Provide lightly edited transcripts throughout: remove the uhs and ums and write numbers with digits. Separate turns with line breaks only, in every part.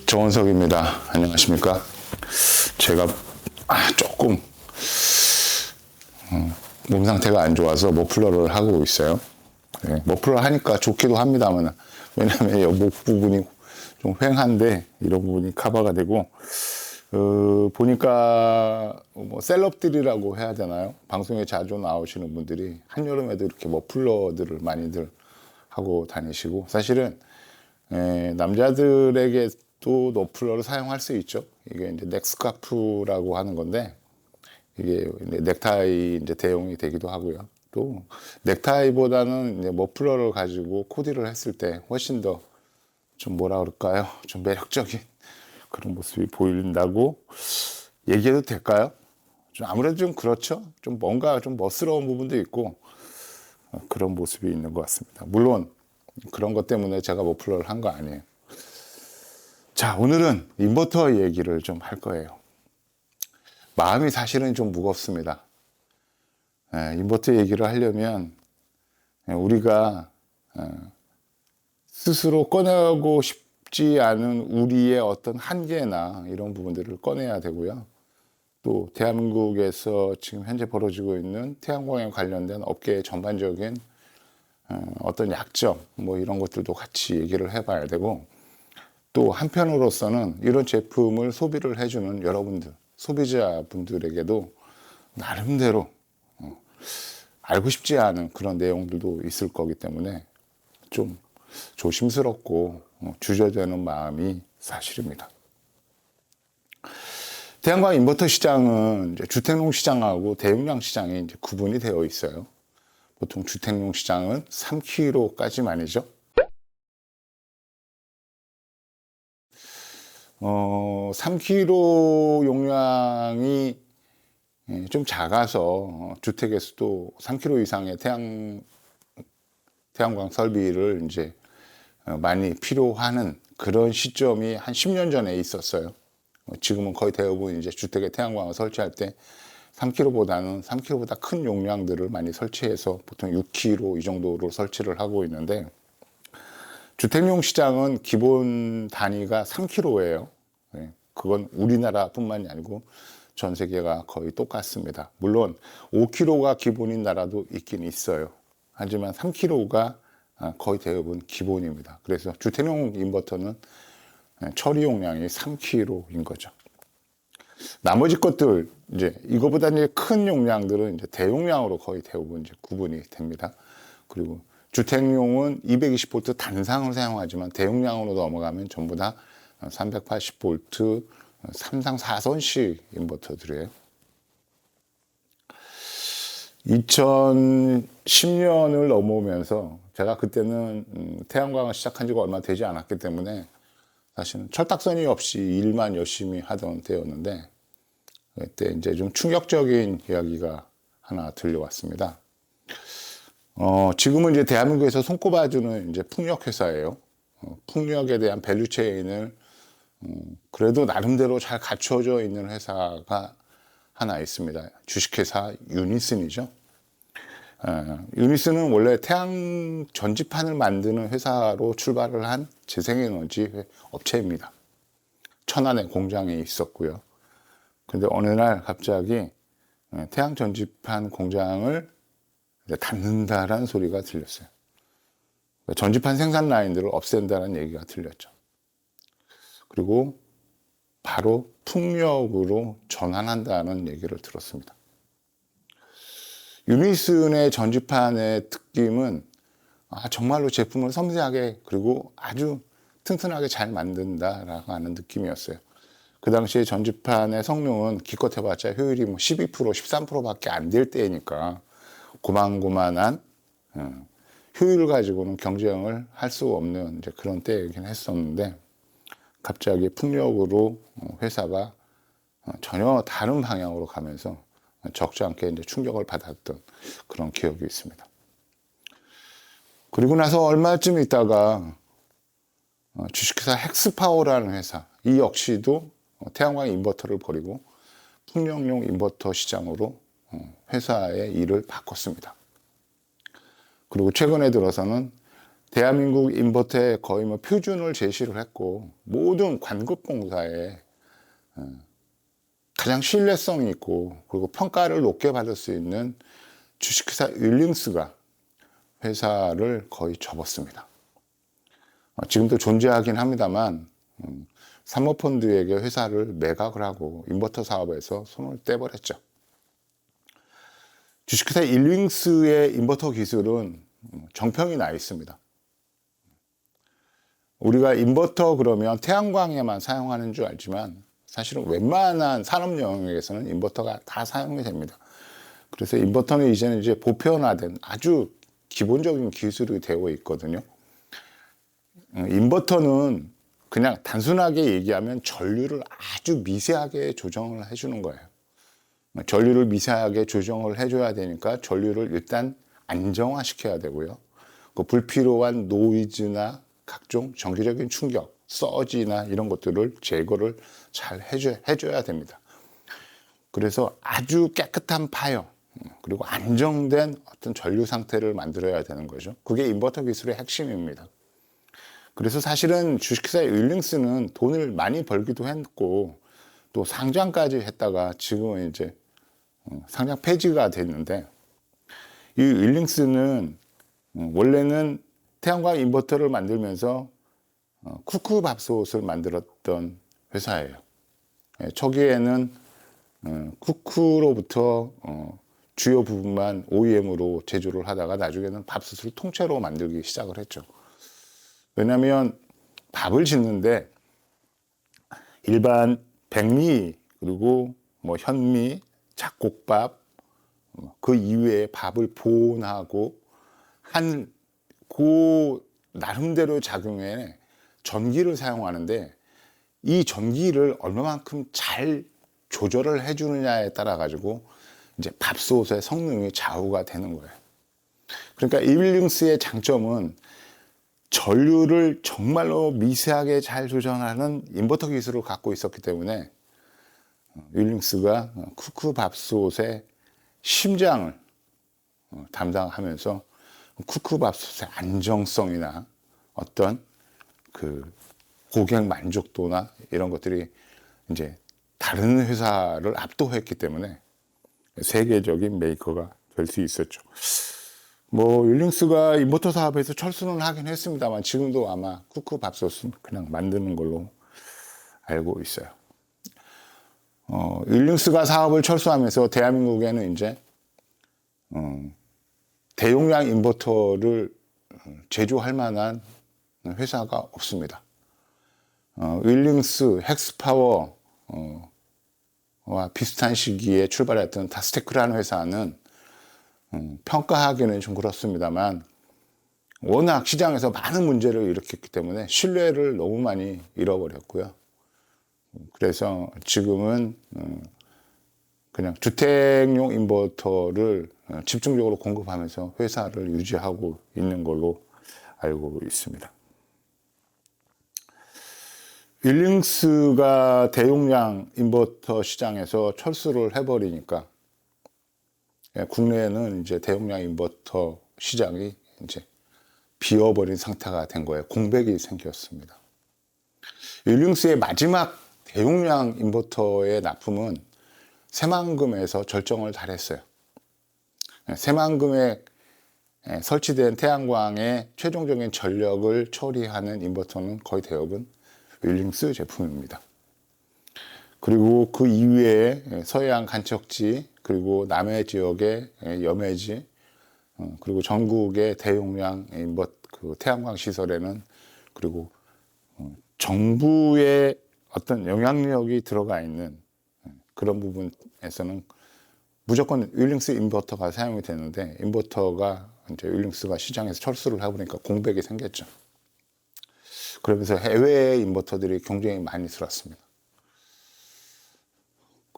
정원석입니다. 안녕하십니까? 제가 조금 몸 상태가 안 좋아서 머플러를 하고 있어요. 네, 머플러 하니까 좋기도 합니다만, 왜냐면 목 부분이 좀 휑한데 이런 부분이 커버가 되고, 보니까 뭐 셀럽들이라고 해야 되나요? 방송에 자주 나오시는 분들이 한여름에도 이렇게 머플러들을 많이들 하고 다니시고, 사실은 남자들에게도 머플러를 사용할 수 있죠. 이게 이제 넥스카프라고 하는 건데, 이게 넥타이 이제 대용이 되기도 하고요. 또 넥타이보다는 이제 머플러를 가지고 코디를 했을 때 훨씬 더 좀 뭐라 그럴까요? 좀 매력적인 그런 모습이 보인다고 얘기해도 될까요? 좀 아무래도 좀 그렇죠. 좀 뭔가 좀 멋스러운 부분도 있고 그런 모습이 있는 것 같습니다. 물론 그런 것 때문에 제가 머플러를 한 거 아니에요. 자, 오늘은 인버터 얘기를 좀 할 거예요. 마음이 사실은 좀 무겁습니다. 인버터 얘기를 하려면 우리가 스스로 꺼내고 싶지 않은 우리의 어떤 한계나 이런 부분들을 꺼내야 되고요. 또 대한민국에서 지금 현재 벌어지고 있는 태양광에 관련된 업계의 전반적인 어떤 약점 뭐 이런 것들도 같이 얘기를 해봐야 되고, 또 한편으로서는 이런 제품을 소비를 해주는 여러분들, 소비자분들에게도 나름대로 알고 싶지 않은 그런 내용들도 있을 거기 때문에 좀 조심스럽고 주저되는 마음이 사실입니다. 태양광 인버터 시장은 이제 주택용 시장하고 대용량 시장이 이제 구분이 되어 있어요. 보통 주택용 시장은 3kW까지만이죠. 3kW 용량이 좀 작아서 주택에서도 3kW 이상의 태양광 설비를 이제 많이 필요하는 그런 시점이 한 10년 전에 있었어요. 지금은 거의 대부분 이제 주택에 태양광을 설치할 때 3kW보다는 3kW보다 큰 용량들을 많이 설치해서 보통 6kW 이 정도로 설치를 하고 있는데, 주택용 시장은 기본 단위가 3kW예요. 그건 우리나라뿐만이 아니고 전 세계가 거의 똑같습니다. 물론 5kW가 기본인 나라도 있긴 있어요. 하지만 3kW가 거의 대부분 기본입니다. 그래서 주택용 인버터는 처리 용량이 3kW인 거죠. 나머지 것들, 이제 이거보다 이제 큰 용량들은 이제 대용량으로 거의 대부분 이제 구분이 됩니다. 그리고 주택용은 220V 단상을 사용하지만 대용량으로 넘어가면 전부 다 380V 3상 4선식 인버터들이에요. 2010년을 넘어오면서 제가 그때는 태양광을 시작한 지가 얼마 되지 않았기 때문에 사실은 철딱서니 없이 일만 열심히 하던 때였는데, 그때 이제 좀 충격적인 이야기가 하나 들려왔습니다. 지금은 이제 대한민국에서 손꼽아주는 이제 풍력 회사예요. 풍력에 대한 밸류체인을 그래도 나름대로 잘 갖춰져 있는 회사가 하나 있습니다. 주식회사 유니슨이죠. 유니슨은 원래 태양 전지판을 만드는 회사로 출발을 한 재생에너지 업체입니다. 천안에 공장이 있었고요. 그런데 어느 날 갑자기 태양 전지판 공장을 닫는다라는 소리가 들렸어요. 전지판 생산 라인들을 없앤다는 얘기가 들렸죠. 그리고 바로 풍력으로 전환한다는 얘기를 들었습니다. 유니슨의 전지판의 특징은 정말로 제품을 섬세하게 그리고 아주 튼튼하게 잘 만든다라고 하는 느낌이었어요. 그 당시에 전지판의 성능은 기껏 해봤자 효율이 뭐 12%, 13%밖에 안 될 때니까 고만고만한 효율을 가지고는 경쟁을 할 수 없는 이제 그런 때이긴 했었는데, 갑자기 풍력으로 회사가 전혀 다른 방향으로 가면서 적지 않게 이제 충격을 받았던 그런 기억이 있습니다. 그리고 나서 얼마쯤 있다가 주식회사 헥스파워라는 회사, 이 역시도 태양광 인버터를 버리고 풍력용 인버터 시장으로 회사의 일을 바꿨습니다. 그리고 최근에 들어서는 대한민국 인버터에 거의 뭐 표준을 제시를 했고, 모든 관급공사에 가장 신뢰성이 있고, 그리고 평가를 높게 받을 수 있는 주식회사 윌링스가 회사를 거의 접었습니다. 지금도 존재하긴 합니다만, 사모펀드에게 회사를 매각을 하고 인버터 사업에서 손을 떼버렸죠. 주식회사 윌링스의 인버터 기술은 정평이 나 있습니다. 우리가 인버터 그러면 태양광에만 사용하는 줄 알지만 사실은 웬만한 산업 영역에서는 인버터가 다 사용이 됩니다. 그래서 인버터는 이제는 이제 보편화된 아주 기본적인 기술이 되어 있거든요. 인버터는 그냥 단순하게 얘기하면 전류를 아주 미세하게 조정을 해주는 거예요. 전류를 미세하게 조정을 해줘야 되니까 전류를 일단 안정화시켜야 되고요. 그 불필요한 노이즈나 각종 정기적인 충격, 서지나 이런 것들을 제거를 잘 해줘야 됩니다. 그래서 아주 깨끗한 파열, 그리고 안정된 어떤 전류 상태를 만들어야 되는 거죠. 그게 인버터 기술의 핵심입니다. 그래서 사실은 주식회사 윌링스는 돈을 많이 벌기도 했고, 또 상장까지 했다가 지금은 이제 상장 폐지가 됐는데, 이 윌링스는 원래는 태양광 인버터를 만들면서 쿠크밥솥을 만들었던 회사예요. 초기에는 쿠크로부터 주요 부분만 OEM으로 제조를 하다가 나중에는 밥솥을 통째로 만들기 시작을 했죠. 왜냐하면 밥을 짓는데 일반 백미 그리고 뭐 현미, 잡곡밥 그 이외에 밥을 보온하고 한 그 나름대로 작용에 전기를 사용하는데, 이 전기를 얼마만큼 잘 조절을 해주느냐에 따라 가지고 이제 밥솥의 성능이 좌우가 되는 거예요. 그러니까 윌링스의 장점은 전류를 정말로 미세하게 잘 조절하는 인버터 기술을 갖고 있었기 때문에 윌링스가 쿠크밥솥의 심장을 담당하면서 쿠크밥솥의 안정성이나 어떤 그 고객 만족도나 이런 것들이 이제 다른 회사를 압도했기 때문에 세계적인 메이커가 될 수 있었죠. 뭐 윌링스가 인버터 사업에서 철수는 하긴 했습니다만 지금도 아마 쿠크밥솥은 그냥 만드는 걸로 알고 있어요. 윌링스가 사업을 철수하면서 대한민국에는 이제 대용량 인버터를 제조할 만한 회사가 없습니다. 윌링스, 헥스파워와 비슷한 시기에 출발했던 다스테크라는 회사는 평가하기는 좀 그렇습니다만 워낙 시장에서 많은 문제를 일으켰기 때문에 신뢰를 너무 많이 잃어버렸고요. 그래서 지금은 그냥 주택용 인버터를 집중적으로 공급하면서 회사를 유지하고 있는 걸로 알고 있습니다. 윌링스가 대용량 인버터 시장에서 철수를 해버리니까 국내에는 이제 대용량 인버터 시장이 이제 비어버린 상태가 된 거예요. 공백이 생겼습니다. 윌링스의 마지막 대용량 인버터의 납품은 새만금에서 절정을 달했어요. 새만금에 설치된 태양광의 최종적인 전력을 처리하는 인버터는 거의 대부분 윌링스 제품입니다. 그리고 그 이외에 서해안 간척지, 그리고 남해 지역의 염해지, 그리고 전국의 대용량 그 태양광 시설에는, 그리고 정부의 어떤 영향력이 들어가 있는 그런 부분에서는 무조건 윌링스 인버터가 사용이 되는데, 인버터가 이제 윌링스가 시장에서 철수를 해보니까 공백이 생겼죠. 그러면서 해외 인버터들이 경쟁이 많이 들었습니다.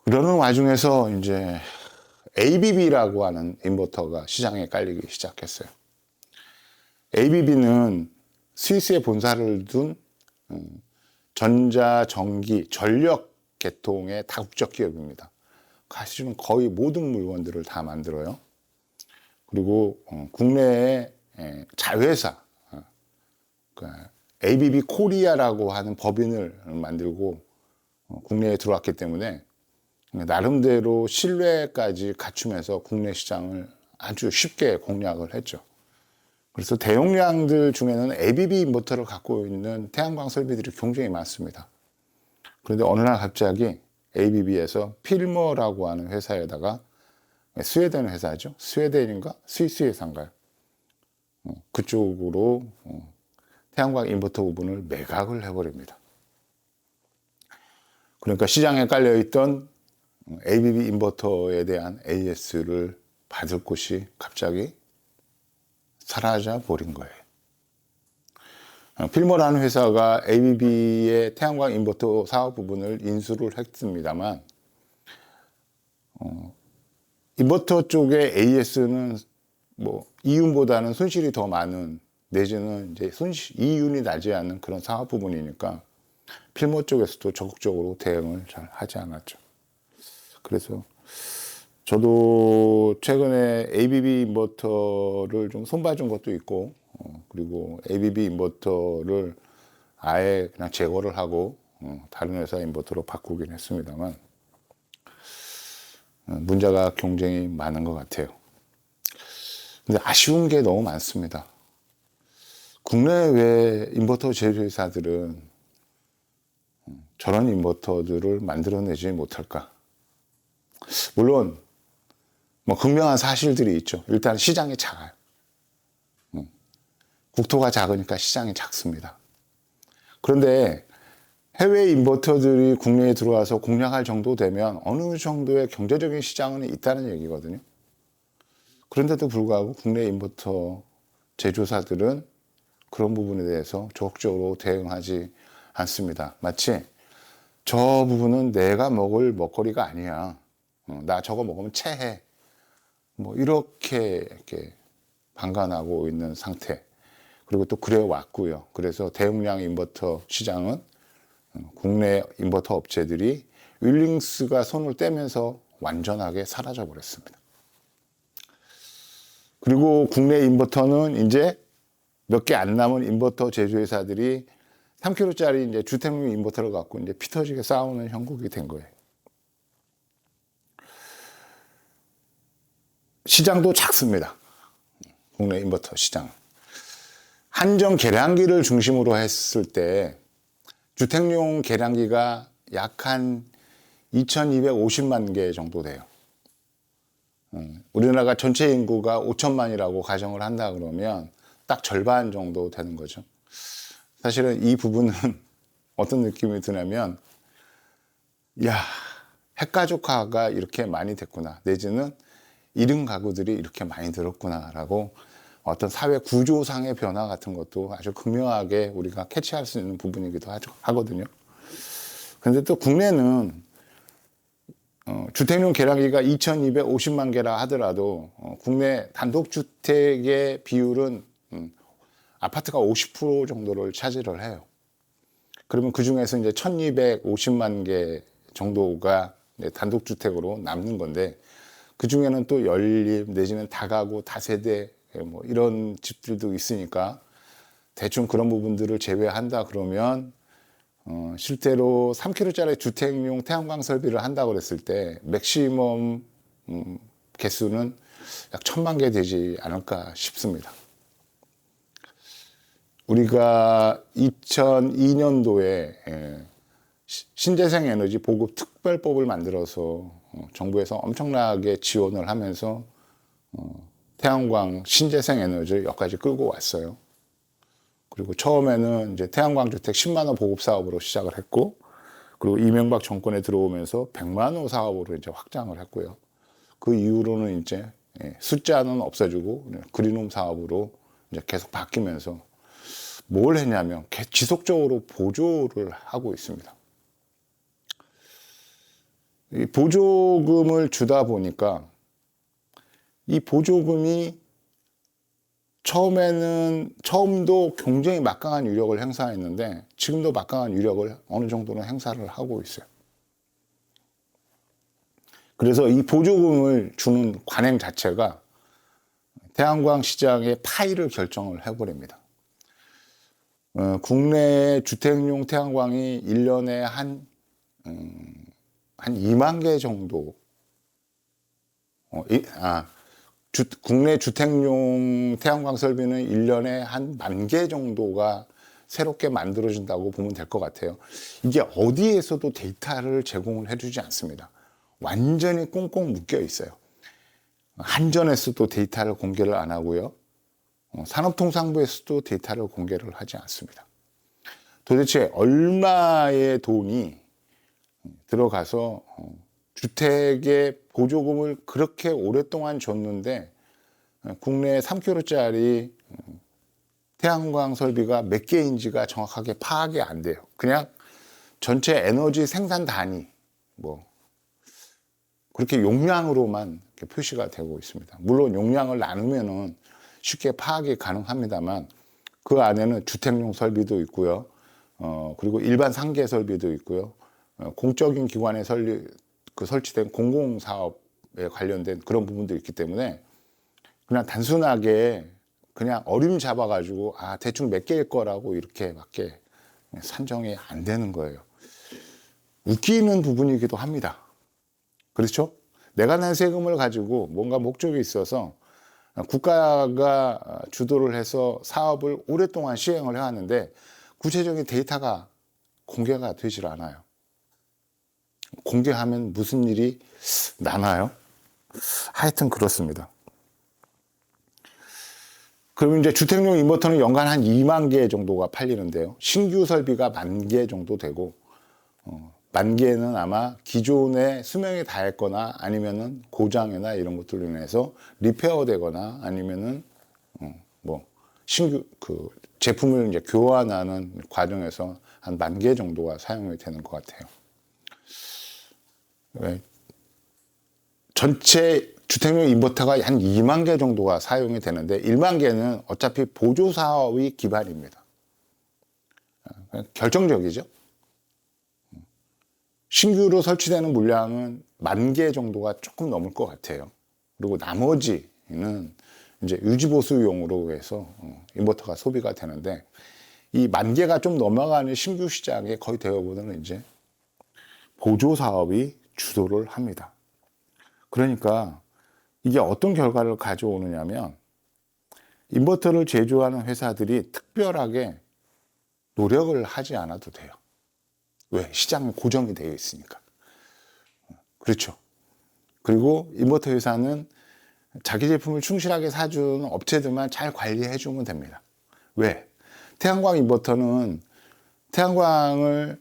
그러는 와중에서 이제 ABB라고 하는 인버터가 시장에 깔리기 시작했어요. ABB는 스위스에 본사를 둔 전자, 전기, 전력 계통의 다국적 기업입니다. 사실은 거의 모든 물건들을 다 만들어요. 그리고 국내의 자회사, ABB 코리아라고 하는 법인을 만들고 국내에 들어왔기 때문에 나름대로 신뢰까지 갖추면서 국내 시장을 아주 쉽게 공략을 했죠. 그래서 대용량들 중에는 ABB 인버터를 갖고 있는 태양광 설비들이 굉장히 많습니다. 그런데 어느 날 갑자기 ABB에서 필머라고 하는 회사에다가, 스웨덴 회사죠. 스웨덴인가? 스위스 회사인가요? 그쪽으로 태양광 인버터 부분을 매각을 해버립니다. 그러니까 시장에 깔려있던 ABB 인버터에 대한 AS를 받을 곳이 갑자기 사라져 버린 거예요. 필머라는 회사가 ABB의 태양광 인버터 사업 부분을 인수를 했습니다만, 인버터 쪽의 AS는 뭐 이윤보다는 손실이 더 많은, 내지는 이제 이윤이 나지 않는 그런 사업 부분이니까 필머 쪽에서도 적극적으로 대응을 잘 하지 않았죠. 그래서 저도 최근에 ABB 인버터를 좀 손봐준 것도 있고, 그리고 ABB 인버터를 아예 그냥 제거를 하고 다른 회사 인버터로 바꾸긴 했습니다만, 문제가 굉장히 많은 것 같아요. 근데 아쉬운 게 너무 많습니다. 국내외 인버터 제조회사들은 저런 인버터들을 만들어내지 못할까? 물론 뭐 극명한 사실들이 있죠. 일단 시장이 작아요. 국토가 작으니까 시장이 작습니다. 그런데 해외 인버터들이 국내에 들어와서 공략할 정도 되면 어느 정도의 경제적인 시장은 있다는 얘기거든요. 그런데도 불구하고 국내 인버터 제조사들은 그런 부분에 대해서 적극적으로 대응하지 않습니다. 마치 저 부분은 내가 먹을 먹거리가 아니야. 나 저거 먹으면 체해. 뭐 이렇게 방관하고 있는 상태. 그리고 또 그래 왔고요. 그래서 대용량 인버터 시장은 국내 인버터 업체들이 윌링스가 손을 떼면서 완전하게 사라져 버렸습니다. 그리고 국내 인버터는 이제 몇 개 안 남은 인버터 제조회사들이 3kg짜리 이제 주택용 인버터를 갖고 이제 피 터지게 싸우는 형국이 된 거예요. 시장도 작습니다. 국내 인버터 시장. 한정 계량기를 중심으로 했을 때 주택용 계량기가 약 한 2250만 개 정도 돼요. 우리나라 전체 인구가 5천만이라고 가정을 한다 그러면 딱 절반 정도 되는 거죠. 사실은 이 부분은 어떤 느낌이 드냐면, 야, 핵가족화가 이렇게 많이 됐구나, 내지는 1인 가구들이 이렇게 많이 늘었구나라고 어떤 사회 구조상의 변화 같은 것도 아주 극명하게 우리가 캐치할 수 있는 부분이기도 하거든요. 그런데 또 국내는 주택용 계량기가 2250만 개라 하더라도 국내 단독주택의 비율은 아파트가 50% 정도를 차지를 해요. 그러면 그 중에서 이제 1250만 개 정도가 단독주택으로 남는 건데, 그 중에는 또 연립 내지는 다가구, 다세대 뭐 이런 집들도 있으니까 대충 그런 부분들을 제외한다 그러면 실제로 3kg짜리 주택용 태양광 설비를 한다고 그랬을 때 맥시멈 개수는 약 1000만 개 되지 않을까 싶습니다. 우리가 2002년도에 신재생 에너지 보급 특별법을 만들어서 정부에서 엄청나게 지원을 하면서 태양광 신재생 에너지를 여기까지 끌고 왔어요. 그리고 처음에는 이제 태양광 주택 10만 호 보급 사업으로 시작을 했고, 그리고 이명박 정권에 들어오면서 100만 호 사업으로 이제 확장을 했고요. 그 이후로는 이제 숫자는 없어지고 그린홈 사업으로 이제 계속 바뀌면서 뭘 했냐면 지속적으로 보조를 하고 있습니다. 이 보조금을 주다 보니까 이 보조금이 처음도 굉장히 막강한 위력을 행사했는데 지금도 막강한 위력을 어느 정도는 행사를 하고 있어요. 그래서 이 보조금을 주는 관행 자체가 태양광 시장의 파이를 결정을 해버립니다. 국내 주택용 태양광이 1년에 한 2만 개 정도, 국내 주택용 태양광 설비는 1년에 한 10,000개 정도가 새롭게 만들어진다고 보면 될 것 같아요. 이게 어디에서도 데이터를 제공을 해주지 않습니다. 완전히 꽁꽁 묶여 있어요. 한전에서도 데이터를 공개를 안 하고요. 산업통상부에서도 데이터를 공개를 하지 않습니다. 도대체 얼마의 돈이 들어가서 주택에 보조금을 그렇게 오랫동안 줬는데 국내 3kW짜리 태양광 설비가 몇 개인지가 정확하게 파악이 안 돼요. 그냥 전체 에너지 생산 단위 뭐 그렇게 용량으로만 이렇게 표시가 되고 있습니다. 물론 용량을 나누면은 쉽게 파악이 가능합니다만 그 안에는 주택용 설비도 있고요. 그리고 일반 상계 설비도 있고요. 공적인 기관에 설치된 공공사업에 관련된 그런 부분도 있기 때문에 그냥 단순하게 그냥 어림 잡아가지고 대충 몇 개일 거라고 이렇게밖에 산정이 안 되는 거예요. 웃기는 부분이기도 합니다. 그렇죠? 내가 낸 세금을 가지고 뭔가 목적이 있어서 국가가 주도를 해서 사업을 오랫동안 시행을 해왔는데 구체적인 데이터가 공개가 되질 않아요. 공개하면 무슨 일이 나나요? 하여튼 그렇습니다. 그럼 이제 주택용 인버터는 연간 한 2만 개 정도가 팔리는데요. 신규 설비가 10,000개 정도 되고, 10,000개는 아마 기존에 수명이 다했거나 아니면은 고장이나 이런 것들로 인해서 리페어 되거나 아니면은, 신규, 제품을 이제 교환하는 과정에서 한 10,000개 정도가 사용이 되는 것 같아요. 전체 주택용 인버터가 한 2만 개 정도가 사용이 되는데 1만 개는 어차피 보조 사업이 기반입니다. 결정적이죠. 신규로 설치되는 물량은 10,000개 정도가 조금 넘을 것 같아요. 그리고 나머지는 이제 유지보수용으로 해서 인버터가 소비가 되는데 이 10,000개가 좀 넘어가는 신규 시장의 거의 대부분은 이제 보조 사업이 주도를 합니다. 그러니까 이게 어떤 결과를 가져오느냐면 인버터를 제조하는 회사들이 특별하게 노력을 하지 않아도 돼요. 왜? 시장은 고정이 되어 있으니까. 그렇죠. 그리고 인버터 회사는 자기 제품을 충실하게 사주는 업체들만 잘 관리해 주면 됩니다. 왜? 태양광 인버터는 태양광을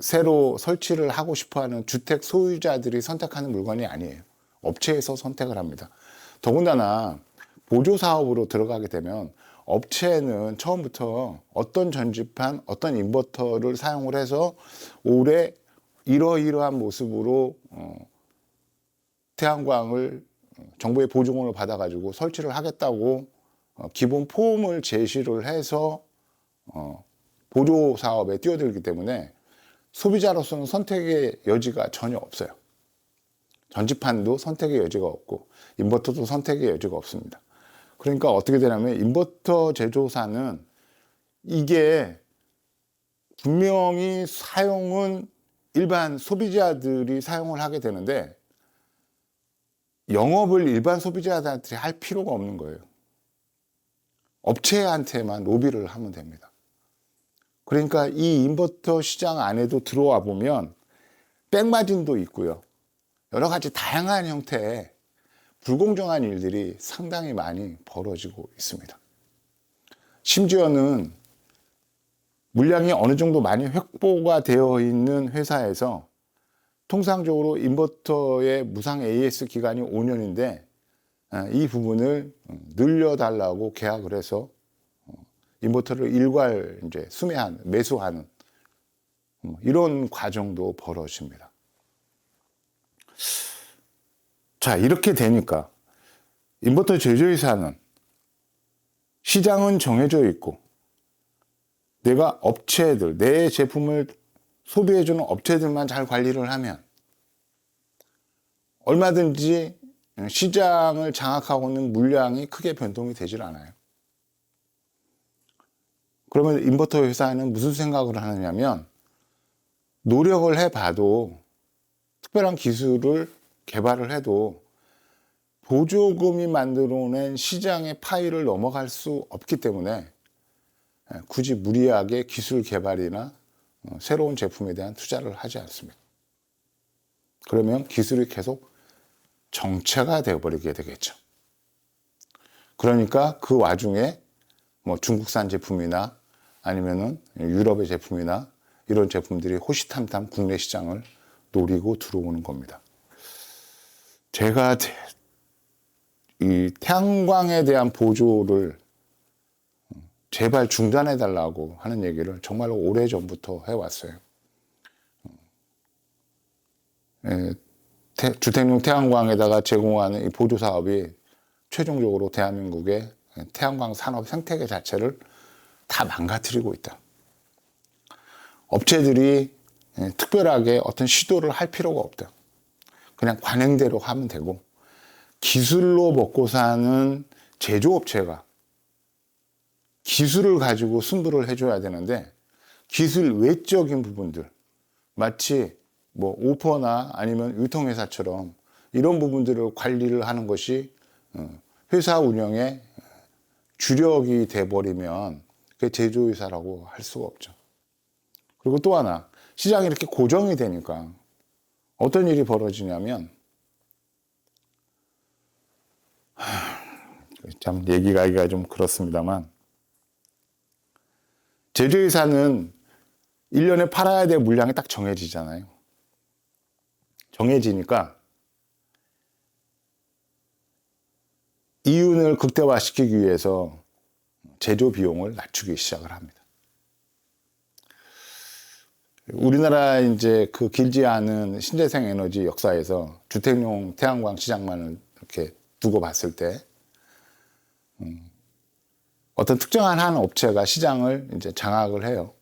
새로 설치를 하고 싶어하는 주택 소유자들이 선택하는 물건이 아니에요. 업체에서 선택을 합니다. 더군다나 보조 사업으로 들어가게 되면 업체는 처음부터 어떤 전지판, 어떤 인버터를 사용을 해서 올해 이러이러한 모습으로 태양광을 정부의 보조금을 받아가지고 설치를 하겠다고 기본 폼을 제시를 해서 보조 사업에 뛰어들기 때문에 소비자로서는 선택의 여지가 전혀 없어요. 전지판도 선택의 여지가 없고 인버터도 선택의 여지가 없습니다. 그러니까 어떻게 되냐면 인버터 제조사는 이게 분명히 사용은 일반 소비자들이 사용을 하게 되는데 영업을 일반 소비자들한테 할 필요가 없는 거예요. 업체한테만 로비를 하면 됩니다. 그러니까 이 인버터 시장 안에도 들어와 보면 백마진도 있고요. 여러 가지 다양한 형태의 불공정한 일들이 상당히 많이 벌어지고 있습니다. 심지어는 물량이 어느 정도 많이 확보가 되어 있는 회사에서 통상적으로 인버터의 무상 AS 기간이 5년인데 이 부분을 늘려달라고 계약을 해서 인버터를 일괄 이제 매수하는 이런 과정도 벌어집니다. 자, 이렇게 되니까 인버터 제조회사는 시장은 정해져 있고 내가 업체들, 내 제품을 소비해주는 업체들만 잘 관리를 하면 얼마든지 시장을 장악하고 있는 물량이 크게 변동이 되질 않아요. 그러면 인버터 회사는 무슨 생각을 하느냐면, 노력을 해봐도 특별한 기술을 개발을 해도 보조금이 만들어낸 시장의 파일을 넘어갈 수 없기 때문에 굳이 무리하게 기술 개발이나 새로운 제품에 대한 투자를 하지 않습니다. 그러면 기술이 계속 정체가 되어버리게 되겠죠. 그러니까 그 와중에 뭐 중국산 제품이나 아니면은 유럽의 제품이나 이런 제품들이 호시탐탐 국내 시장을 노리고 들어오는 겁니다. 제가 이 태양광에 대한 보조를 제발 중단해 달라고 하는 얘기를 정말로 오래전부터 해왔어요. 주택용 태양광에다가 제공하는 이 보조 사업이 최종적으로 대한민국의 태양광 산업 생태계 자체를 다 망가뜨리고 있다. 업체들이 특별하게 어떤 시도를 할 필요가 없다. 그냥 관행대로 하면 되고, 기술로 먹고 사는 제조업체가 기술을 가지고 승부를 해줘야 되는데, 기술 외적인 부분들, 마치 뭐 오퍼나 아니면 유통회사처럼 이런 부분들을 관리를 하는 것이 회사 운영의 주력이 돼버리면 그게 제조회사라고 할 수가 없죠. 그리고 또 하나, 시장이 이렇게 고정이 되니까 어떤 일이 벌어지냐면, 참 얘기가 하기가 좀 그렇습니다만, 제조회사는 1년에 팔아야 될 물량이 딱 정해지잖아요. 정해지니까 이윤을 극대화시키기 위해서 제조 비용을 낮추기 시작을 합니다. 우리나라 이제 그 길지 않은 신재생 에너지 역사에서 주택용 태양광 시장만을 이렇게 두고 봤을 때 어떤 특정한 한 업체가 시장을 이제 장악을 해요.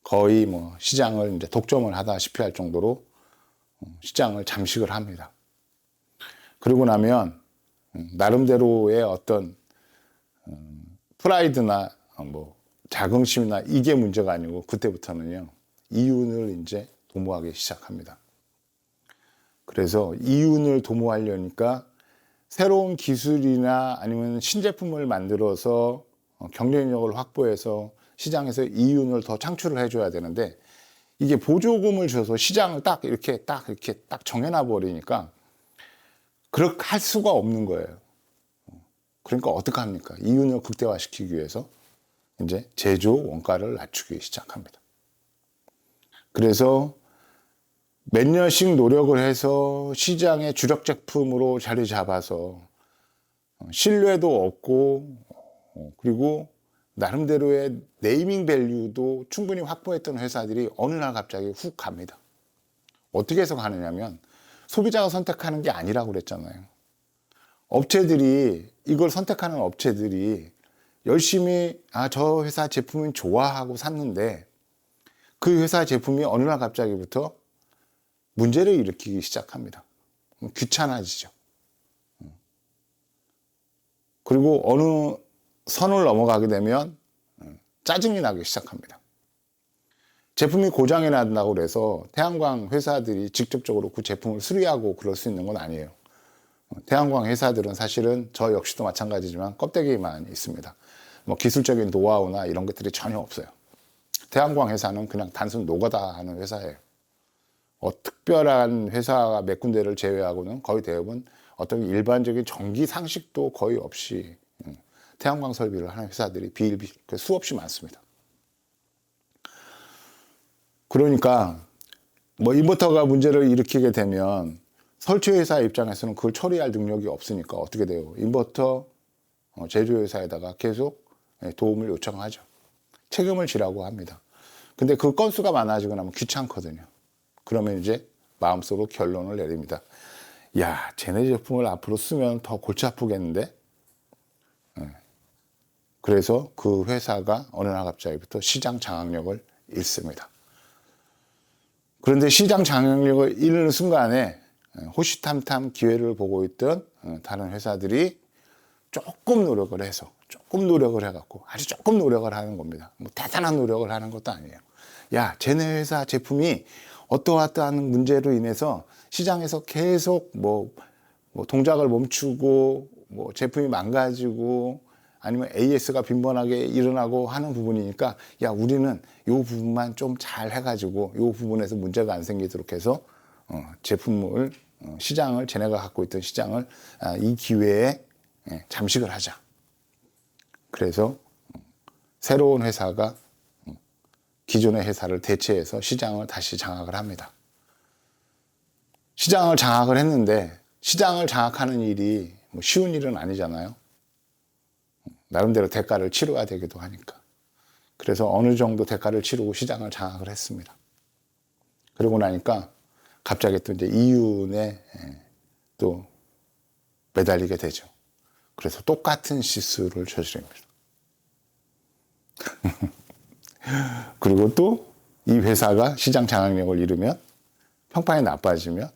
거의 뭐 시장을 이제 독점을 하다시피 할 정도로 시장을 잠식을 합니다. 그러고 나면 나름대로의 어떤 프라이드나 뭐 자긍심이나 이게 문제가 아니고, 그때부터는요 이윤을 이제 도모하기 시작합니다. 그래서 이윤을 도모하려니까 새로운 기술이나 아니면 신제품을 만들어서 경쟁력을 확보해서 시장에서 이윤을 더 창출을 해줘야 되는데, 이게 보조금을 줘서 시장을 딱 이렇게 정해놔 버리니까 그렇게 할 수가 없는 거예요. 그러니까 어떡합니까? 이윤을 극대화시키기 위해서 이제 제조 원가를 낮추기 시작합니다. 그래서 몇 년씩 노력을 해서 시장의 주력 제품으로 자리 잡아서 신뢰도 얻고, 그리고 나름대로의 네이밍 밸류도 충분히 확보했던 회사들이 어느 날 갑자기 훅 갑니다. 어떻게 해서 가느냐면, 소비자가 선택하는 게 아니라고 그랬잖아요. 업체들이, 이걸 선택하는 업체들이 열심히 저 회사 제품은 좋아하고 샀는데, 그 회사 제품이 어느 날 갑자기부터 문제를 일으키기 시작합니다. 귀찮아지죠. 그리고 어느 선을 넘어가게 되면 짜증이 나기 시작합니다. 제품이 고장이 난다고 그래서 태양광 회사들이 직접적으로 그 제품을 수리하고 그럴 수 있는 건 아니에요. 태양광 회사들은 사실은 저 역시도 마찬가지지만 껍데기만 있습니다. 뭐 기술적인 노하우나 이런 것들이 전혀 없어요. 태양광 회사는 그냥 단순 노가다 하는 회사예요. 특별한 회사가 몇 군데를 제외하고는 거의 대부분 어떤 일반적인 전기 상식도 거의 없이 태양광 설비를 하는 회사들이 수없이 많습니다. 그러니까 뭐 인버터가 문제를 일으키게 되면 설치회사 입장에서는 그걸 처리할 능력이 없으니까 어떻게 돼요? 인버터 제조회사에다가 계속 도움을 요청하죠. 책임을 지라고 합니다. 근데 그 건수가 많아지고 나면 귀찮거든요. 그러면 이제 마음속으로 결론을 내립니다. 야, 쟤네 제품을 앞으로 쓰면 더 골치 아프겠는데? 그래서 그 회사가 어느 날 갑자기부터 시장 장악력을 잃습니다. 그런데 시장 장악력을 잃는 순간에 호시탐탐 기회를 보고 있던 다른 회사들이 조금 노력을 해서, 조금 노력을 해갖고, 아주 조금 노력을 하는 겁니다. 뭐 대단한 노력을 하는 것도 아니에요. 야, 쟤네 회사 제품이 어떠한 문제로 인해서 시장에서 계속 뭐 동작을 멈추고, 뭐 제품이 망가지고, 아니면 AS가 빈번하게 일어나고 하는 부분이니까, 야, 우리는 이 부분만 좀 잘 해가지고, 이 부분에서 문제가 안 생기도록 해서, 제품을, 시장을, 쟤네가 갖고 있던 시장을, 이 기회에 잠식을 하자. 그래서, 새로운 회사가 기존의 회사를 대체해서 시장을 다시 장악을 합니다. 시장을 장악을 했는데, 시장을 장악하는 일이 뭐 쉬운 일은 아니잖아요. 나름대로 대가를 치러야 되기도 하니까. 그래서 어느 정도 대가를 치르고 시장을 장악을 했습니다. 그러고 나니까 갑자기 또 이제 이윤에 또 매달리게 되죠. 그래서 똑같은 실수를 저지릅니다. 그리고 또 이 회사가 시장 장악력을 잃으면, 평판이 나빠지면,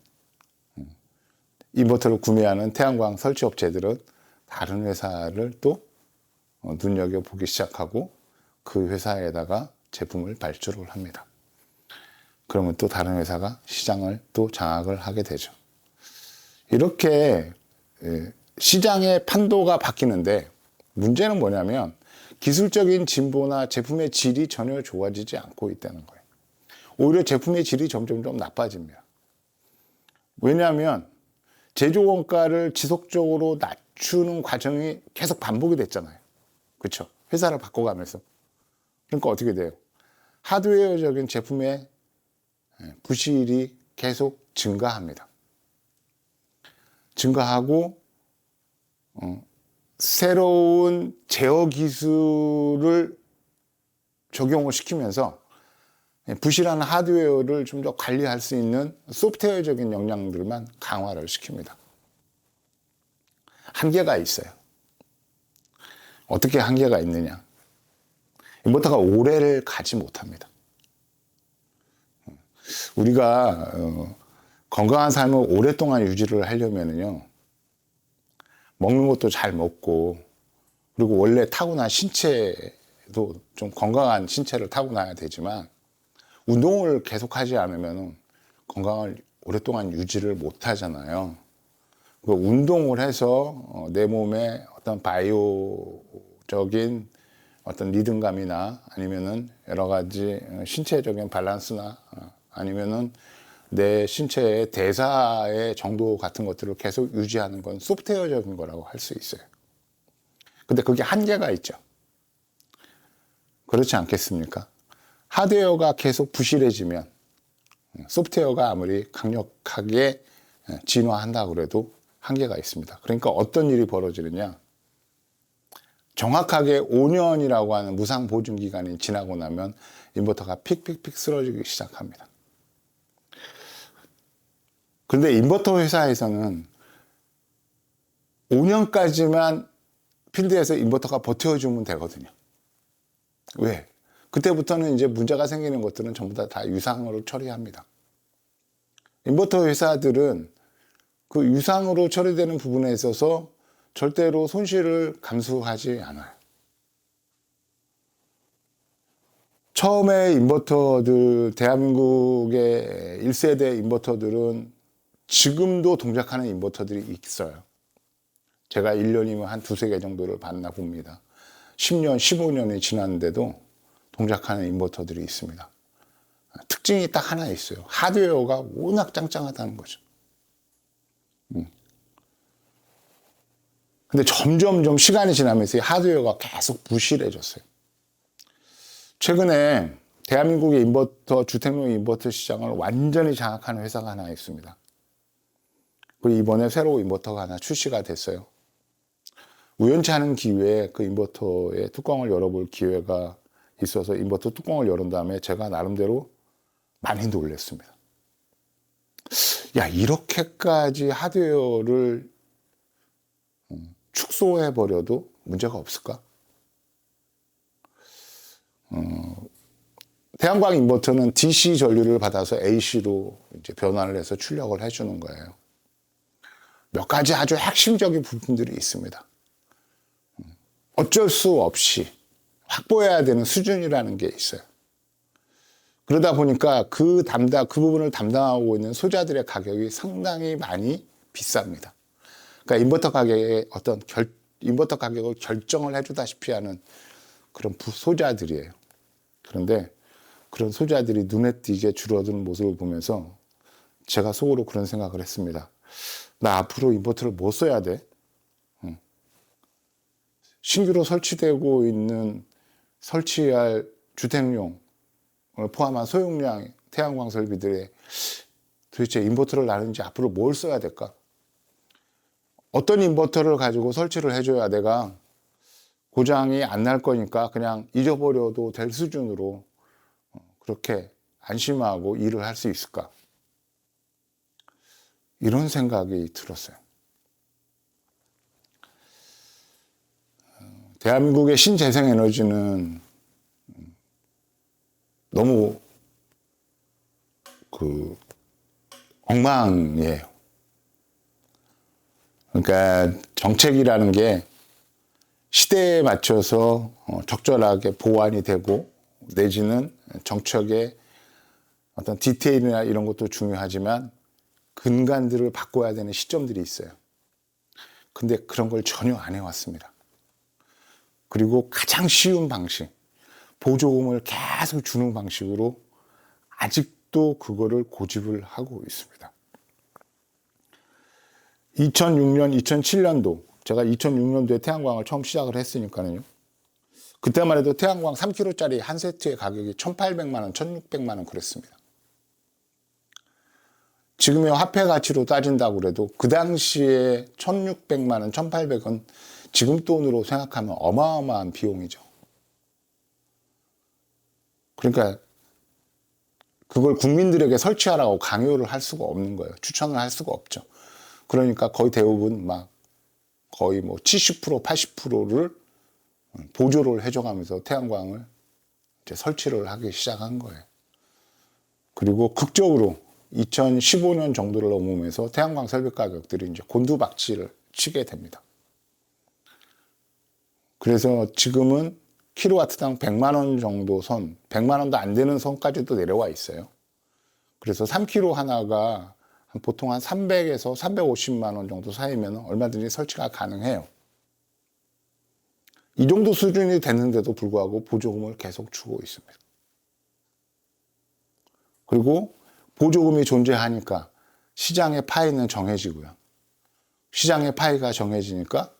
인버터를 구매하는 태양광 설치 업체들은 다른 회사를 또 눈여겨보기 시작하고 그 회사에다가 제품을 발주를 합니다. 그러면 또 다른 회사가 시장을 또 장악을 하게 되죠. 이렇게 시장의 판도가 바뀌는데, 문제는 뭐냐면 기술적인 진보나 제품의 질이 전혀 좋아지지 않고 있다는 거예요. 오히려 제품의 질이 점점 나빠집니다. 왜냐하면 제조 원가를 지속적으로 낮추는 과정이 계속 반복이 됐잖아요. 그렇죠? 회사를 바꿔가면서. 그러니까 어떻게 돼요? 하드웨어적인 제품의 부실이 계속 증가합니다. 증가하고 새로운 제어 기술을 적용을 시키면서 부실한 하드웨어를 좀 더 관리할 수 있는 소프트웨어적인 역량들만 강화를 시킵니다. 한계가 있어요. 어떻게 한계가 있느냐? 인버터가 오래를 가지 못합니다. 우리가 건강한 삶을 오랫동안 유지를 하려면요, 먹는 것도 잘 먹고, 그리고 원래 타고난 신체도 좀 건강한 신체를 타고나야 되지만, 운동을 계속하지 않으면 건강을 오랫동안 유지를 못 하잖아요. 운동을 해서 내 몸에 어떤 바이오적인 어떤 리듬감이나 아니면은 여러 가지 신체적인 밸런스나 아니면은 내 신체의 대사의 정도 같은 것들을 계속 유지하는 건 소프트웨어적인 거라고 할 수 있어요. 근데 그게 한계가 있죠. 그렇지 않겠습니까? 하드웨어가 계속 부실해지면 소프트웨어가 아무리 강력하게 진화한다 그래도 한계가 있습니다. 그러니까 어떤 일이 벌어지느냐? 정확하게 5년이라고 하는 무상 보증 기간이 지나고 나면 인버터가 픽픽픽 쓰러지기 시작합니다. 그런데 인버터 회사에서는 5년까지만 필드에서 인버터가 버텨주면 되거든요. 왜? 그때부터는 이제 문제가 생기는 것들은 전부 다 유상으로 처리합니다. 인버터 회사들은 그 유상으로 처리되는 부분에 있어서 절대로 손실을 감수하지 않아요. 처음에 인버터들, 대한민국의 1세대 인버터들은 지금도 동작하는 인버터들이 있어요. 제가 1년이면 한 두세 개 정도를 봤나 봅니다. 10년, 15년이 지났는데도 동작하는 인버터들이 있습니다. 특징이 딱 하나 있어요. 하드웨어가 워낙 짱짱하다는 거죠. 근데 점점 시간이 지나면서 이 하드웨어가 계속 부실해졌어요. 최근에 대한민국의 인버터, 주택용 인버터 시장을 완전히 장악하는 회사가 하나 있습니다. 그리고 이번에 새로운 인버터가 하나 출시가 됐어요. 우연치 않은 기회에 그 인버터의 뚜껑을 열어볼 기회가 있어서 인버터 뚜껑을 열은 다음에 제가 나름대로 많이 놀랐습니다. 야, 이렇게까지 하드웨어를 축소해버려도 문제가 없을까? 태양광 인버터는 DC 전류를 받아서 AC로 이제 변환을 해서 출력을 해주는 거예요. 몇 가지 아주 핵심적인 부분들이 있습니다. 어쩔 수 없이 확보해야 되는 수준이라는 게 있어요. 그러다 보니까 그 부분을 담당하고 있는 소자들의 가격이 상당히 많이 비쌉니다. 그러니까 인버터 가격을 결정을 해주다시피 하는 그런 소자들이에요. 그런데 그런 소자들이 눈에 띄게 줄어드는 모습을 보면서 제가 속으로 그런 생각을 했습니다. 나 앞으로 인버터를 못 써야 돼. 신규로 설치할 주택용을 포함한 소용량 태양광 설비들에 도대체 인버터를 나는 이제 앞으로 뭘 써야 될까? 어떤 인버터를 가지고 설치를 해줘야 내가 고장이 안 날 거니까 그냥 잊어버려도 될 수준으로 그렇게 안심하고 일을 할 수 있을까? 이런 생각이 들었어요. 대한민국의 신재생에너지는 너무 엉망이에요. 그러니까 정책이라는 게 시대에 맞춰서 적절하게 보완이 되고 내지는 정책의 어떤 디테일이나 이런 것도 중요하지만 근간들을 바꿔야 되는 시점들이 있어요. 근데 그런 걸 전혀 안 해왔습니다. 그리고 가장 쉬운 방식, 보조금을 계속 주는 방식으로 아직도 그거를 고집을 하고 있습니다. 2006년, 2007년도, 제가 2006년도에 태양광을 처음 시작을 했으니까요. 그때만 해도 태양광 3kg짜리 한 세트의 가격이 1,800만 원, 1,600만 원 그랬습니다. 지금의 화폐 가치로 따진다고 그래도 그 당시에 1,600만 원, 1,800원 지금 돈으로 생각하면 어마어마한 비용이죠. 그러니까 그걸 국민들에게 설치하라고 강요를 할 수가 없는 거예요. 추천을 할 수가 없죠. 그러니까 거의 대부분 거의 70%, 80%를 보조를 해줘가면서 태양광을 이제 설치를 하기 시작한 거예요. 그리고 극적으로 2015년 정도를 넘으면서 태양광 설비 가격들이 이제 곤두박질을 치게 됩니다. 그래서 지금은 킬로와트당 100만 원 정도 100만 원도 안 되는 선까지도 내려와 있어요. 그래서 3kg 하나가 보통 한 300에서 350만 원 정도 사이면 얼마든지 설치가 가능해요. 이 정도 수준이 됐는데도 불구하고 보조금을 계속 주고 있습니다. 그리고 보조금이 존재하니까 시장의 파이는 정해지고요. 시장의 파이가 정해지니까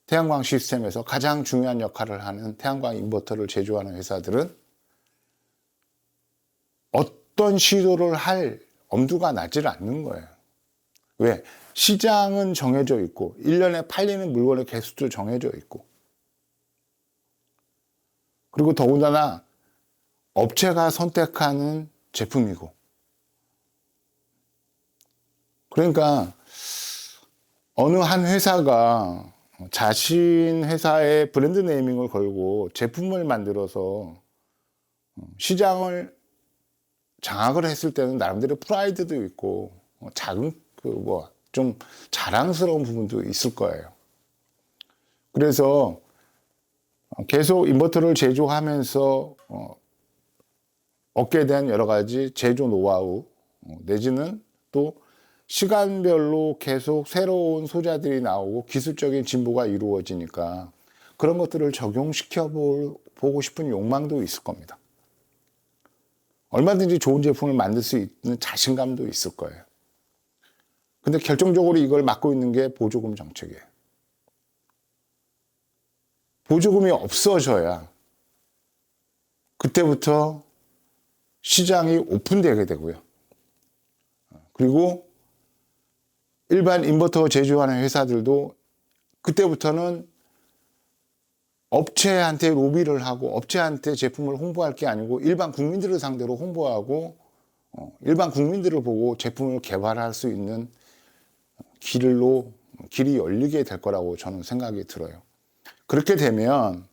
태양광 시스템에서 가장 중요한 역할을 하는 태양광 인버터를 제조하는 회사들은 어떤 시도를 할 엄두가 나질 않는 거예요. 왜? 시장은 정해져 있고 1년에 팔리는 물건의 개수도 정해져 있고 그리고 더군다나 업체가 선택하는 제품이고 그러니까 어느 한 회사가 자신 회사의 브랜드 네이밍을 걸고 제품을 만들어서 시장을 장악을 했을 때는 나름대로 프라이드도 있고 작은 좀 자랑스러운 부분도 있을 거예요. 그래서 계속 인버터를 제조하면서 얻게 된 여러 가지 제조 노하우 내지는 또 시간별로 계속 새로운 소자들이 나오고 기술적인 진보가 이루어지니까 그런 것들을 적용시켜 보고 싶은 욕망도 있을 겁니다. 얼마든지 좋은 제품을 만들 수 있는 자신감도 있을 거예요. 근데 결정적으로 이걸 막고 있는 게 보조금 정책이에요. 보조금이 없어져야 그때부터 시장이 오픈되게 되고요. 그리고 일반 인버터 제조하는 회사들도 그때부터는 업체한테 로비를 하고 업체한테 제품을 홍보할 게 아니고 일반 국민들을 상대로 홍보하고 일반 국민들을 보고 제품을 개발할 수 있는 길이 열리게 될 거라고 저는 생각이 들어요. 그렇게 되면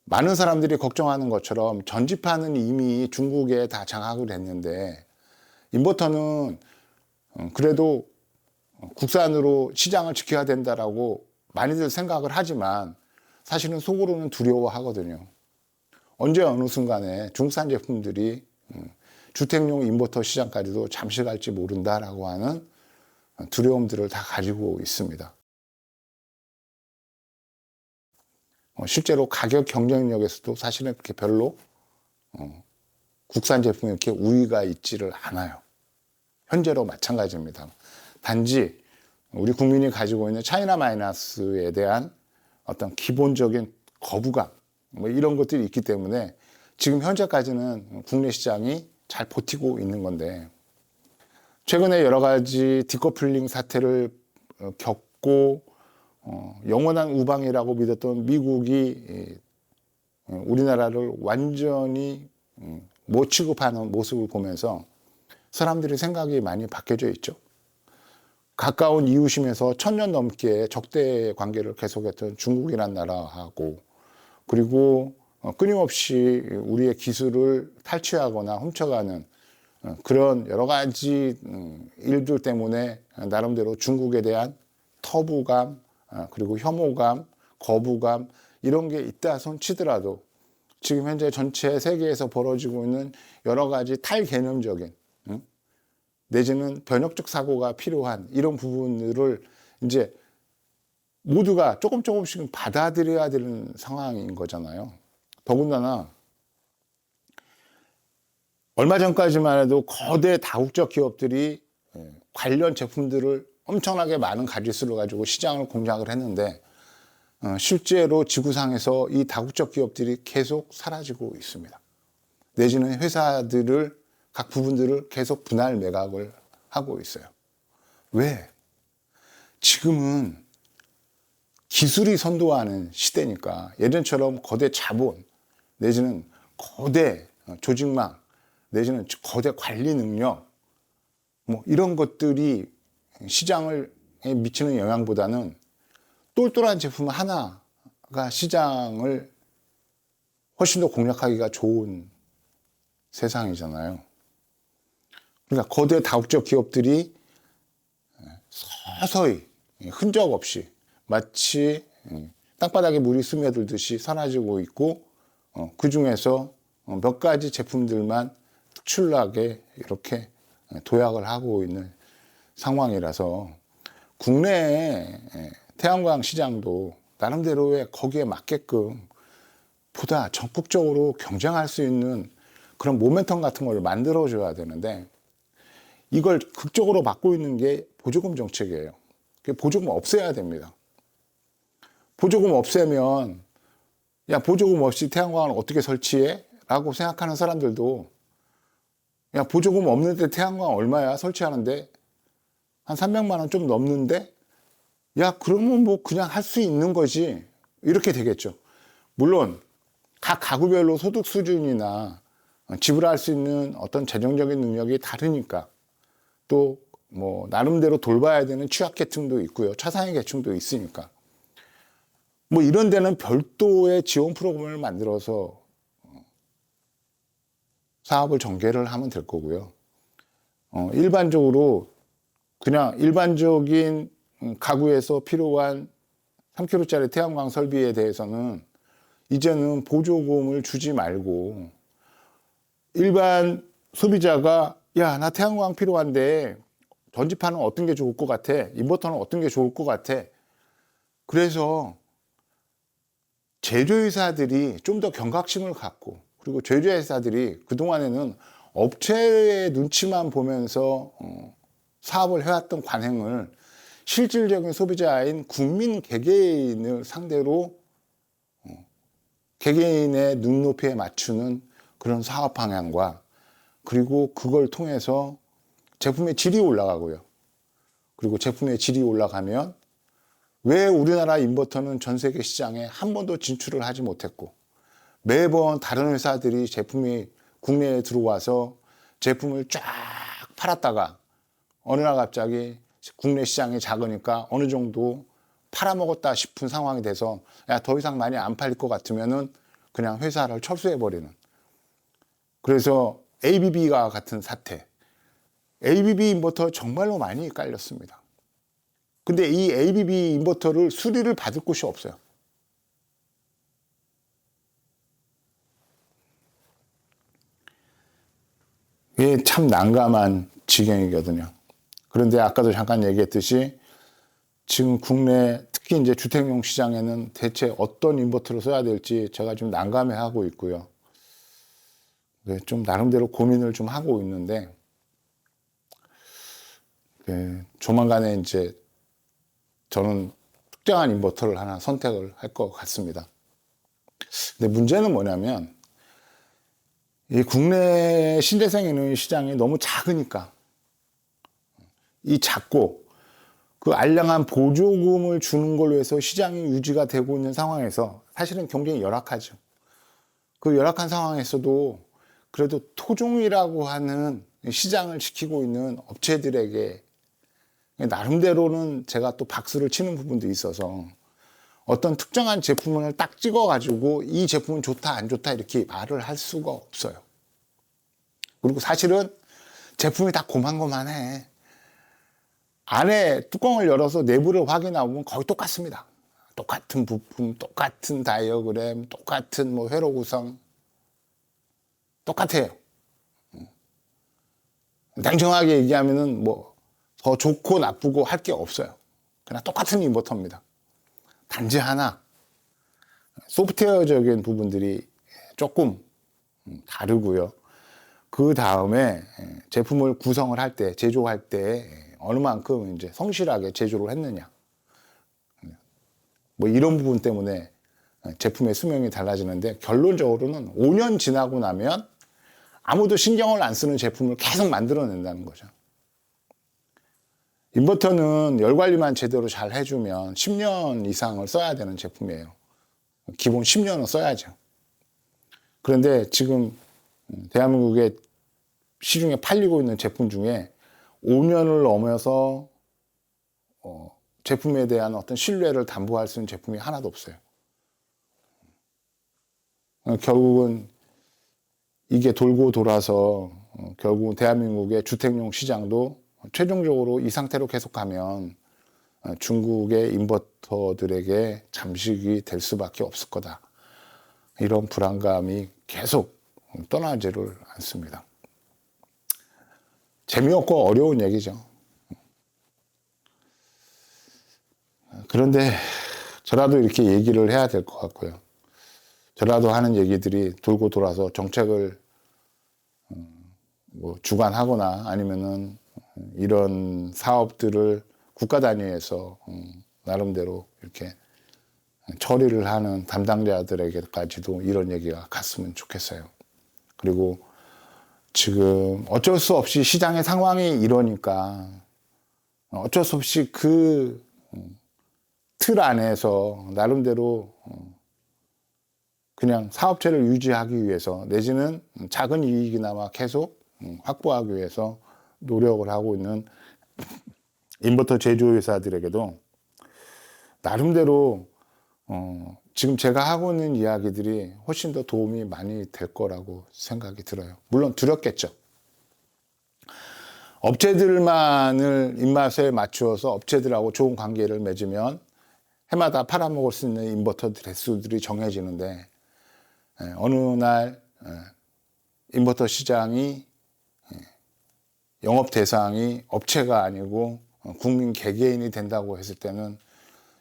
많은 사람들이 걱정하는 것처럼 전지판은 이미 중국에 다 장악을 했는데 인버터는 그래도 국산으로 시장을 지켜야 된다라고 많이들 생각을 하지만 사실은 속으로는 두려워하거든요. 언제 어느 순간에 중국산 제품들이 주택용 인버터 시장까지도 잠시 갈지 모른다라고 하는 두려움들을 다 가지고 있습니다. 실제로 가격 경쟁력에서도 사실은 그렇게 별로 국산 제품이 이렇게 우위가 있지를 않아요. 현재로 마찬가지입니다. 단지 우리 국민이 가지고 있는 차이나 마이너스에 대한 어떤 기본적인 거부감 뭐 이런 것들이 있기 때문에 지금 현재까지는 국내 시장이 잘 버티고 있는 건데, 최근에 여러 가지 디커플링 사태를 겪고 영원한 우방이라고 믿었던 미국이 우리나라를 완전히 못 취급하는 모습을 보면서 사람들의 생각이 많이 바뀌어져 있죠. 가까운 이웃이면서 1000년 넘게 적대 관계를 계속했던 중국이란 나라하고, 그리고 끊임없이 우리의 기술을 탈취하거나 훔쳐가는 그런 여러 가지 일들 때문에 나름대로 중국에 대한 터부감, 그리고 혐오감, 거부감 이런 게 있다 손 치더라도 지금 현재 전체 세계에서 벌어지고 있는 여러 가지 탈개념적인 내지는 변혁적 사고가 필요한 이런 부분들을 이제 모두가 조금씩 받아들여야 되는 상황인 거잖아요. 더군다나 얼마 전까지만 해도 거대 다국적 기업들이 관련 제품들을 엄청나게 많은 가짓수를 가지고 시장을 공략을 했는데, 실제로 지구상에서 이 다국적 기업들이 계속 사라지고 있습니다. 내지는 회사들을 각 부분들을 계속 분할 매각을 하고 있어요. 왜? 지금은 기술이 선도하는 시대니까 예전처럼 거대 자본 내지는 거대 조직망 내지는 거대 관리 능력 뭐 이런 것들이 시장을 미치는 영향보다는 똘똘한 제품 하나가 시장을 훨씬 더 공략하기가 좋은 세상이잖아요. 그러니까 거대 다국적 기업들이 서서히 흔적 없이 마치 땅바닥에 물이 스며들듯이 사라지고 있고, 그 중에서 몇 가지 제품들만 특출나게 이렇게 도약을 하고 있는 상황이라서 국내의 태양광 시장도 나름대로의 거기에 맞게끔 보다 적극적으로 경쟁할 수 있는 그런 모멘텀 같은 걸 만들어줘야 되는데, 이걸 극적으로 막고 있는 게 보조금 정책이에요. 보조금 없애야 됩니다. 보조금 없애면 야 보조금 없이 태양광을 어떻게 설치해? 라고 생각하는 사람들도 야 보조금 없는데 태양광 얼마야 설치하는데? 한 300만 원 좀 넘는데? 야 그러면 뭐 그냥 할 수 있는 거지, 이렇게 되겠죠. 물론 각 가구별로 소득 수준이나 지불할 수 있는 어떤 재정적인 능력이 다르니까 또 뭐 나름대로 돌봐야 되는 취약계층도 있고요, 차상위 계층도 있으니까 뭐 이런 데는 별도의 지원 프로그램을 만들어서 사업을 전개를 하면 될 거고요. 일반적으로 그냥 일반적인 가구에서 필요한 3kW짜리 태양광 설비에 대해서는 이제는 보조금을 주지 말고 일반 소비자가 야, 나 태양광 필요한데 전지판은 어떤 게 좋을 것 같아? 인버터는 어떤 게 좋을 것 같아? 그래서 제조회사들이 좀 더 경각심을 갖고, 그리고 제조회사들이 그동안에는 업체의 눈치만 보면서 사업을 해왔던 관행을 실질적인 소비자인 국민 개개인을 상대로 개개인의 눈높이에 맞추는 그런 사업 방향과, 그리고 그걸 통해서 제품의 질이 올라가고요. 그리고 제품의 질이 올라가면 왜 우리나라 인버터는 전 세계 시장에 한 번도 진출을 하지 못했고, 매번 다른 회사들이 제품이 국내에 들어와서 제품을 쫙 팔았다가 어느 날 갑자기 국내 시장이 작으니까 어느 정도 팔아먹었다 싶은 상황이 돼서 야, 더 이상 많이 안 팔릴 것 같으면은 그냥 회사를 철수해버리는, 그래서 ABB가 같은 사태, ABB 인버터 정말로 많이 깔렸습니다. 근데 이 ABB 인버터를 수리를 받을 곳이 없어요. 이게 참 난감한 지경이거든요. 그런데 아까도 잠깐 얘기했듯이 지금 국내 특히 이제 주택용 시장에는 대체 어떤 인버터를 써야 될지 제가 좀 난감해하고 있고요. 네, 좀 나름대로 고민을 좀 하고 있는데, 네, 조만간에 이제 저는 특정한 인버터를 하나 선택을 할 것 같습니다. 근데 문제는 뭐냐면 이 국내 신재생에너지 시장이 너무 작으니까, 이 작고 그 알량한 보조금을 주는 걸로 해서 시장이 유지가 되고 있는 상황에서 사실은 경쟁이 열악하죠. 그 열악한 상황에서도 그래도 토종이라고 하는 시장을 지키고 있는 업체들에게 나름대로는 제가 또 박수를 치는 부분도 있어서 어떤 특정한 제품을 딱 찍어가지고 이 제품은 좋다 안 좋다 이렇게 말을 할 수가 없어요. 그리고 사실은 제품이 다 고만고만해. 안에 뚜껑을 열어서 내부를 확인해 보면 거의 똑같습니다. 똑같은 부품, 똑같은 다이어그램, 똑같은 뭐 회로 구성 똑같아요. 냉정하게 얘기하면은 뭐 더 좋고 나쁘고 할 게 없어요. 그냥 똑같은 인버터입니다. 단지 하나 소프트웨어적인 부분들이 조금 다르고요. 그 다음에 제품을 구성을 할 때, 제조할 때 어느 만큼 이제 성실하게 제조를 했느냐. 뭐 이런 부분 때문에 제품의 수명이 달라지는데 결론적으로는 5년 지나고 나면 아무도 신경을 안 쓰는 제품을 계속 만들어낸다는 거죠. 인버터는 열 관리만 제대로 잘 해주면 10년 이상을 써야 되는 제품이에요. 기본 10년은 써야죠. 그런데 지금 대한민국의 시중에 팔리고 있는 제품 중에 5년을 넘어서 제품에 대한 어떤 신뢰를 담보할 수 있는 제품이 하나도 없어요. 결국은 이게 돌고 돌아서 결국은 대한민국의 주택용 시장도 최종적으로 이 상태로 계속 가면 중국의 인버터들에게 잠식이 될 수밖에 없을 거다. 이런 불안감이 계속 떠나지를 않습니다. 재미없고 어려운 얘기죠. 그런데 저라도 이렇게 얘기를 해야 될 것 같고요. 저라도 하는 얘기들이 돌고 돌아서 정책을 뭐 주관하거나 아니면은 이런 사업들을 국가 단위에서 나름대로 이렇게 처리를 하는 담당자들에게까지도 이런 얘기가 갔으면 좋겠어요. 그리고 지금 어쩔 수 없이 시장의 상황이 이러니까 어쩔 수 없이 그 틀 안에서 나름대로 그냥 사업체를 유지하기 위해서 내지는 작은 이익이나마 계속 확보하기 위해서 노력을 하고 있는 인버터 제조회사들에게도 나름대로 지금 제가 하고 있는 이야기들이 훨씬 더 도움이 많이 될 거라고 생각이 들어요. 물론 두렵겠죠. 업체들만을 입맛에 맞추어서 업체들하고 좋은 관계를 맺으면 해마다 팔아먹을 수 있는 인버터 대수들이 정해지는데 어느 날 인버터 시장이 영업 대상이 업체가 아니고 국민 개개인이 된다고 했을 때는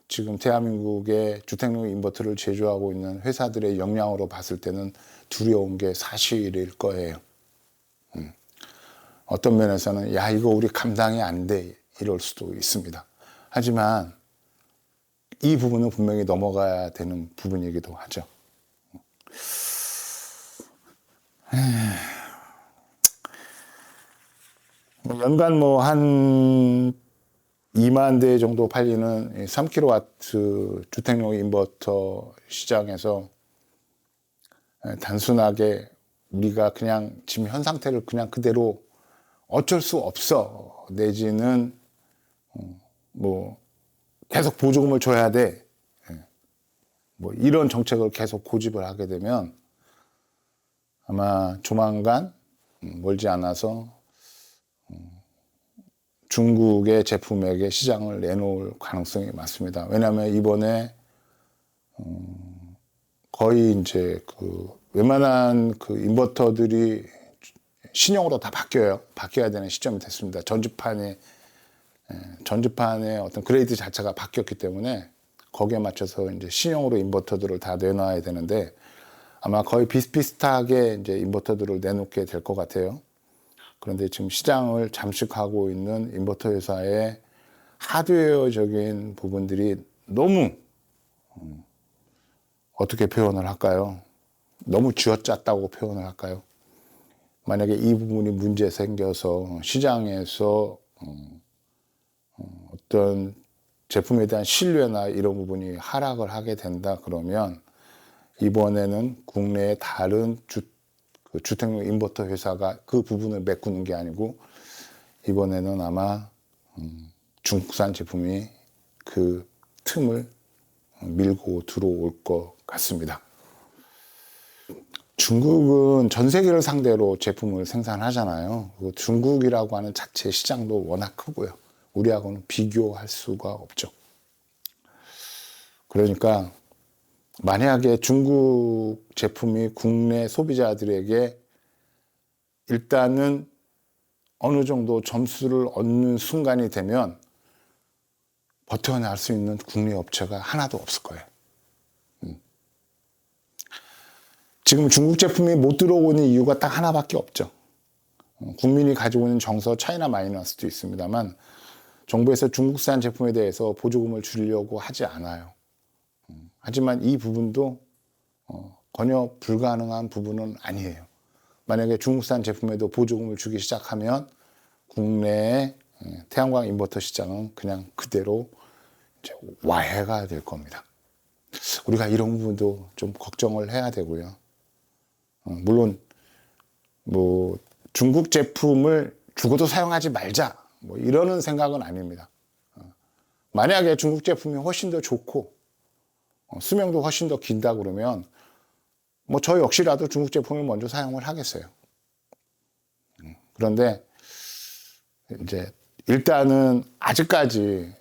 지금 대한민국의 주택용 인버터를 제조하고 있는 회사들의 역량으로 봤을 때는 두려운 게 사실일 거예요. 어떤 면에서는 야 이거 우리 감당이 안 돼 이럴 수도 있습니다. 하지만 이 부분은 분명히 넘어가야 되는 부분이기도 하죠. 연간 뭐 한 2만 대 정도 팔리는 3kW 주택용 인버터 시장에서 단순하게 우리가 그냥 지금 현 상태를 그냥 그대로 어쩔 수 없어 내지는 뭐 계속 보조금을 줘야 돼 뭐 이런 정책을 계속 고집을 하게 되면 아마 조만간 멀지 않아서 중국의 제품에게 시장을 내놓을 가능성이 많습니다. 왜냐하면 이번에 거의 이제 웬만한 인버터들이 신형으로 다 바뀌어야 되는 시점이 됐습니다. 전지판의 어떤 그레이드 자체가 바뀌었기 때문에 거기에 맞춰서 이제 신형으로 인버터들을 다 내놔야 되는데 아마 거의 비슷비슷하게 이제 인버터들을 내놓게 될 것 같아요. 그런데 지금 시장을 잠식하고 있는 인버터 회사의 하드웨어적인 부분들이 너무 어떻게 표현을 할까요? 너무 쥐어짰다고 표현을 할까요? 만약에 이 부분이 문제 생겨서 시장에서 어떤 제품에 대한 신뢰나 이런 부분이 하락을 하게 된다 그러면 이번에는 국내의 다른 주택용 인버터 회사가 그 부분을 메꾸는 게 아니고 이번에는 아마 중국산 제품이 그 틈을 밀고 들어올 것 같습니다. 중국은 전 세계를 상대로 제품을 생산하잖아요. 중국이라고 하는 자체 시장도 워낙 크고요. 우리하고는 비교할 수가 없죠. 그러니까 만약에 중국 제품이 국내 소비자들에게 일단은 어느 정도 점수를 얻는 순간이 되면 버텨낼 수 있는 국내 업체가 하나도 없을 거예요. 지금 중국 제품이 못 들어오는 이유가 딱 하나밖에 없죠. 국민이 가지고 있는 정서 차이나 마이너스도 있습니다만 정부에서 중국산 제품에 대해서 보조금을 주려고 하지 않아요. 하지만 이 부분도 전혀 불가능한 부분은 아니에요. 만약에 중국산 제품에도 보조금을 주기 시작하면 국내의 태양광 인버터 시장은 그냥 그대로 이제 와해가 될 겁니다. 우리가 이런 부분도 좀 걱정을 해야 되고요. 물론 뭐 중국 제품을 죽어도 사용하지 말자 뭐 이러는 생각은 아닙니다. 만약에 중국 제품이 훨씬 더 좋고 수명도 훨씬 더 긴다 그러면 뭐 저 역시라도 중국 제품을 먼저 사용을 하겠어요. 그런데 이제 일단은 아직까지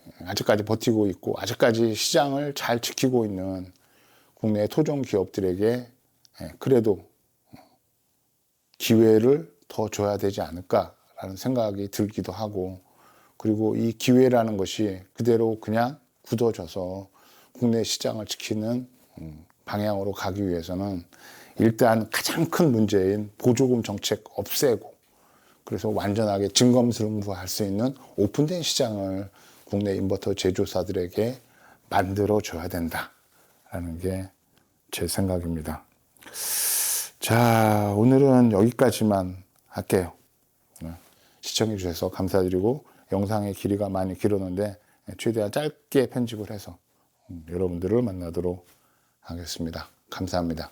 버티고 있고 아직까지 시장을 잘 지키고 있는 국내 토종 기업들에게 그래도 기회를 더 줘야 되지 않을까라는 생각이 들기도 하고 그리고 이 기회라는 것이 그대로 그냥 굳어져서 국내 시장을 지키는 방향으로 가기 위해서는 일단 가장 큰 문제인 보조금 정책 없애고 그래서 완전하게 진검승부할 수 있는 오픈된 시장을 국내 인버터 제조사들에게 만들어줘야 된다라는 게 제 생각입니다. 자, 오늘은 여기까지만 할게요. 시청해 주셔서 감사드리고 영상의 길이가 많이 길었는데 최대한 짧게 편집을 해서 여러분들을 만나도록 하겠습니다. 감사합니다.